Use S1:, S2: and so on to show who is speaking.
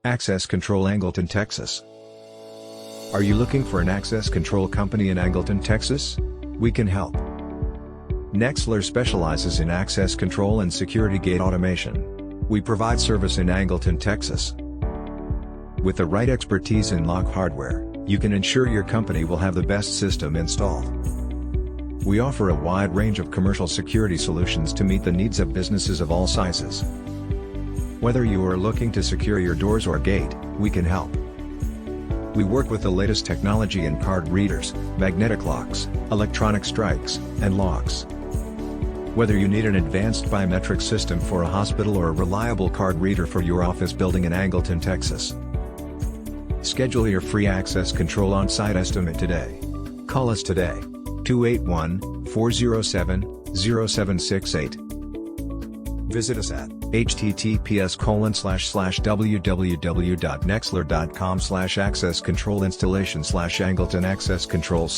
S1: Access Control Angleton, Texas. Are you looking for an access control company in Angleton, Texas? We can help. Nexlar specializes in access control and security gate automation. We provide service in Angleton, Texas. With the right expertise in lock hardware, you can ensure your company will have the best system installed. We offer a wide range of commercial security solutions to meet the needs of businesses of all sizes. Whether you are looking to secure your doors or gate, we can help. We work with the latest technology in card readers, magnetic locks, electronic strikes, and locks. Whether you need an advanced biometric system for a hospital or a reliable card reader for your office building in Angleton, Texas. Schedule your free access control on-site estimate today. Call us today, 281-407-0768. Visit us at https://www.nexlar.com/access control installation/Angleton access control/.